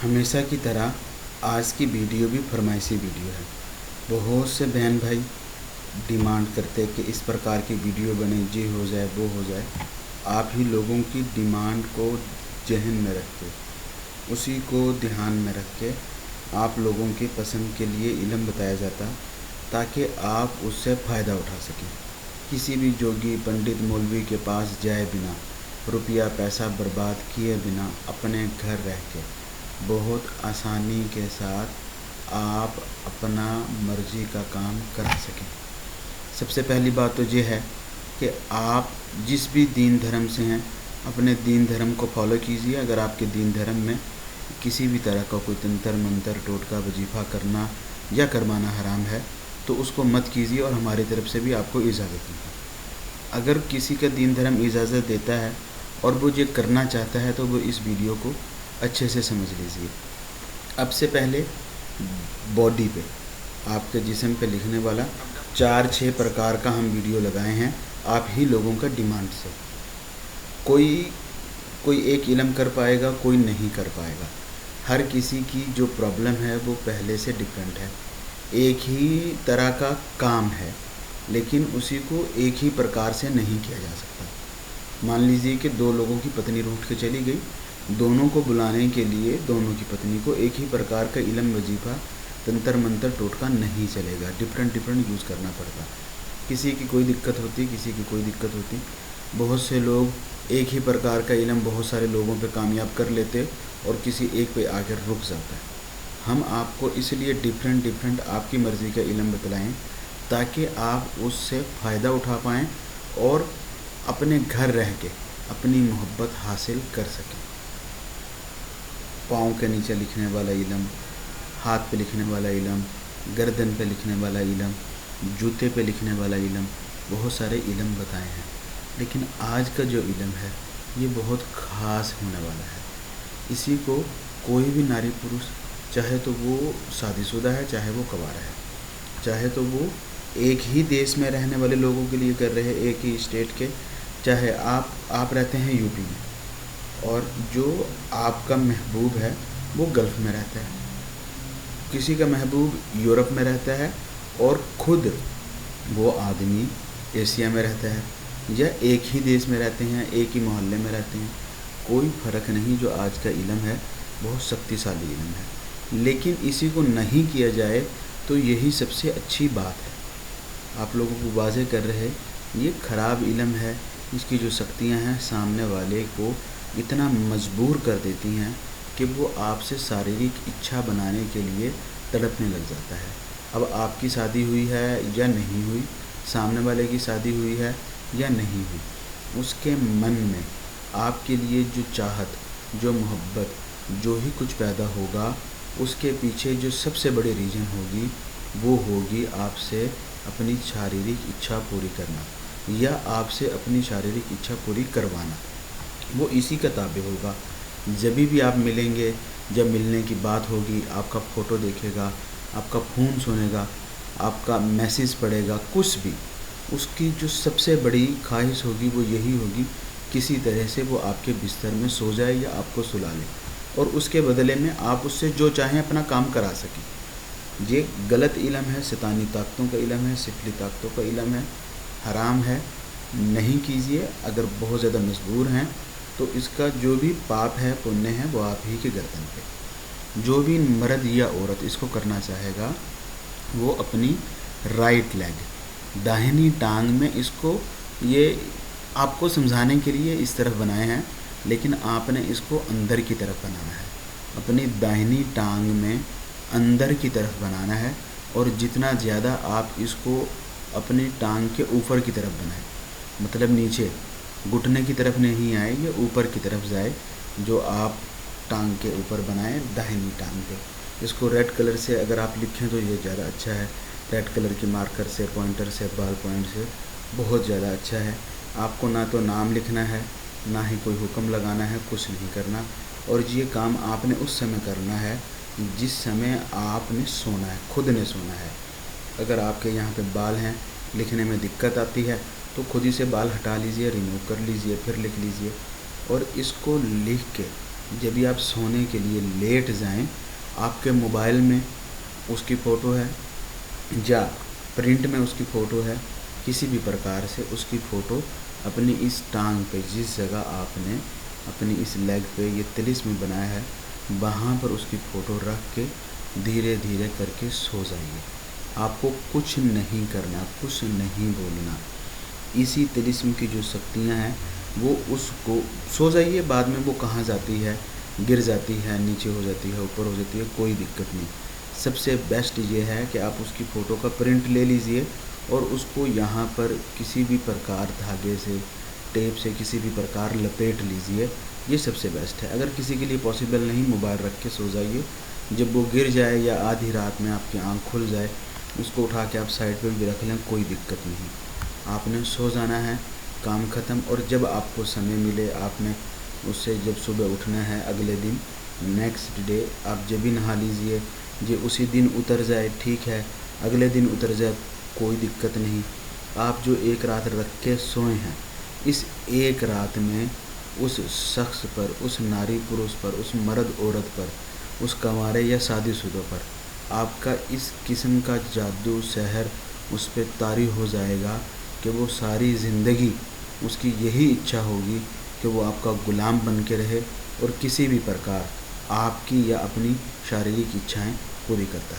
हमेशा की तरह आज की वीडियो भी फरमाइशी वीडियो है। बहुत से बहन भाई डिमांड करते कि इस प्रकार की वीडियो बने, ये हो जाए वो हो जाए। आप ही लोगों की डिमांड को जहन में रख के, उसी को ध्यान में रख के आप लोगों की पसंद के लिए इल्म बताया जाता, ताकि आप उससे फ़ायदा उठा सकें। किसी भी जोगी पंडित मौलवी के पास जाए बिना, रुपया पैसा बर्बाद किए बिना, अपने घर रह के बहुत आसानी के साथ आप अपना मर्ज़ी का काम करा सकें। सबसे पहली बात तो ये है कि आप जिस भी दीन धर्म से हैं, अपने दीन धर्म को फॉलो कीजिए। अगर आपके दीन धर्म में किसी भी तरह का कोई तंत्र मंत्र टोटका वजीफ़ा करना या करवाना हराम है तो उसको मत कीजिए, और हमारी तरफ से भी आपको इजाज़त नहीं। अगर किसी का दीन धर्म इजाज़त देता है और वो ये करना चाहता है तो वो इस वीडियो को अच्छे से समझ लीजिए। अब से पहले बॉडी पे, आपके जिस्म पे लिखने वाला 4-6 प्रकार का हम वीडियो लगाए हैं आप ही लोगों का डिमांड से। कोई एक इल्म कर पाएगा, कोई नहीं कर पाएगा। हर किसी की जो प्रॉब्लम है वो पहले से डिफरेंट है। एक ही तरह का काम है लेकिन उसी को एक ही प्रकार से नहीं किया जा सकता। मान लीजिए कि 2 लोगों की पत्नी रूठ के चली गई, दोनों को बुलाने के लिए दोनों की पत्नी को एक ही प्रकार का इल्म वजीफ़ा तंत्र मंत्र टोटका नहीं चलेगा, डिफरेंट यूज़ करना पड़ता। किसी की कोई दिक्कत होती, किसी की कोई दिक्कत होती। बहुत से लोग एक ही प्रकार का इल्म बहुत सारे लोगों पे कामयाब कर लेते और किसी एक पे आकर रुक जाता है। हम आपको इसलिए डिफरेंट आपकी मर्ज़ी का इल्म बतलाएं ताकि आप उससे फ़ायदा उठा पाएँ और अपने घर रह के अपनी मोहब्बत हासिल कर सकें। पाँव के नीचे लिखने वाला इल्म, हाथ पे लिखने वाला इल्म, गर्दन पे लिखने वाला इल्म, जूते पे लिखने वाला इल्म, बहुत सारे इल्म बताए हैं। लेकिन आज का जो इल्म है ये बहुत ख़ास होने वाला है। इसी को कोई भी नारी पुरुष, चाहे तो वो शादीशुदा है, चाहे वो कुंवारा है, चाहे तो वो एक ही देश में रहने वाले लोगों के लिए कर रहे हैं, एक ही स्टेट के, चाहे आप रहते हैं यूपी में और जो आपका महबूब है वो गल्फ़ में रहता है, किसी का महबूब यूरोप में रहता है और ख़ुद वो आदमी एशिया में रहता है, या एक ही देश में रहते हैं, एक ही मोहल्ले में रहते हैं, कोई फ़र्क नहीं। जो आज का इल्म है बहुत शक्तिशाली इल्म है, लेकिन इसी को नहीं किया जाए तो यही सबसे अच्छी बात है। आप लोगों को वाज़ेह कर रहे ये ख़राब इल्म है। इसकी जो शक्तियाँ हैं सामने वाले को इतना मजबूर कर देती हैं कि वो आपसे शारीरिक इच्छा बनाने के लिए तड़पने लग जाता है। अब आपकी शादी हुई है या नहीं हुई, सामने वाले की शादी हुई है या नहीं हुई, उसके मन में आपके लिए जो चाहत, जो मोहब्बत, जो ही कुछ पैदा होगा, उसके पीछे जो सबसे बड़ी रीज़न होगी वो होगी आपसे अपनी शारीरिक इच्छा पूरी करना या आपसे अपनी शारीरिक इच्छा पूरी करवाना। वो इसी का ताबे होगा। जब भी आप मिलेंगे, जब मिलने की बात होगी, आपका फ़ोटो देखेगा, आपका फ़ोन सुनेगा, आपका मैसेज पढ़ेगा, कुछ भी, उसकी जो सबसे बड़ी ख्वाहिश होगी वो यही होगी किसी तरह से वो आपके बिस्तर में सो जाए या आपको सुला ले और उसके बदले में आप उससे जो चाहें अपना काम करा सकें। ये गलत इल्म है, शैतानी ताकतों का इल्म है, सिफली ताकतों का इल्म है, हराम है, नहीं कीजिए। अगर बहुत ज़्यादा मजबूर हैं तो इसका जो भी पाप है, पुण्य है, वो आप ही के गर्दन पे। जो भी मर्द या औरत इसको करना चाहेगा वो अपनी राइट लेग, दाहिनी टांग में, इसको ये आपको समझाने के लिए इस तरफ बनाए हैं, लेकिन आपने इसको अंदर की तरफ बनाना है। अपनी दाहिनी टांग में अंदर की तरफ बनाना है और जितना ज़्यादा आप इसको अपनी टांग के ऊपर की तरफ बनाएं, मतलब नीचे घुटने की तरफ नहीं आए, ये ऊपर की तरफ जाए, जो आप टांग के ऊपर बनाएं दाहिनी टांग पे। इसको रेड कलर से अगर आप लिखें तो ये ज़्यादा अच्छा है। रेड कलर की मार्कर से, पॉइंटर से, बॉल पॉइंट से बहुत ज़्यादा अच्छा है। आपको ना तो नाम लिखना है, ना ही कोई हुक्म लगाना है, कुछ नहीं करना। और ये काम आपने उस समय करना है जिस समय आपने सोना है, खुद ने सोना है। अगर आपके यहाँ पे बाल हैं, लिखने में दिक्कत आती है तो खुद ही से बाल हटा लीजिए, रिमूव कर लीजिए, फिर लिख लीजिए। और इसको लिख के जब भी आप सोने के लिए लेट जाएं, आपके मोबाइल में उसकी फ़ोटो है या प्रिंट में उसकी फ़ोटो है, किसी भी प्रकार से उसकी फ़ोटो अपनी इस टांग पे, जिस जगह आपने अपनी इस लेग पे ये तिलिस्म बनाया है, वहाँ पर उसकी फ़ोटो रख के धीरे धीरे करके सो जाइए। आपको कुछ नहीं करना, कुछ नहीं बोलना। इसी तिलिस्म की जो शक्तियाँ हैं वो उसको सो जाइए। बाद में वो कहाँ जाती है, गिर जाती है, नीचे हो जाती है, ऊपर हो जाती है, कोई दिक्कत नहीं। सबसे बेस्ट ये है कि आप उसकी फ़ोटो का प्रिंट ले लीजिए और उसको यहाँ पर किसी भी प्रकार धागे से, टेप से किसी भी प्रकार लपेट लीजिए। ये सबसे बेस्ट है। अगर किसी के लिए पॉसिबल नहीं, मोबाइल रख के सो जाइए। जब वो गिर जाए या आधी रात में आपकी आँख खुल जाए, उसको उठा के आप साइड पे भी रख लें, कोई दिक्कत नहीं। आपने सो जाना है, काम ख़त्म। और जब आपको समय मिले, आपने उससे जब सुबह उठना है अगले दिन, नेक्स्ट डे, आप जब भी नहा लीजिए। ये उसी दिन उतर जाए ठीक है, अगले दिन उतर जाए कोई दिक्कत नहीं। आप जो एक रात रख के सोए हैं, इस एक रात में उस शख्स पर, उस नारी पुरुष पर, उस मर्द औरत पर, उस कंवारे या शादीशुदा पर आपका इस किस्म का जादू सहर उस पर तारी हो जाएगा कि वो सारी ज़िंदगी उसकी यही इच्छा होगी कि वो आपका ग़ुलाम बन के रहे और किसी भी प्रकार आपकी या अपनी शारीरिक इच्छाएं पूरी करता है।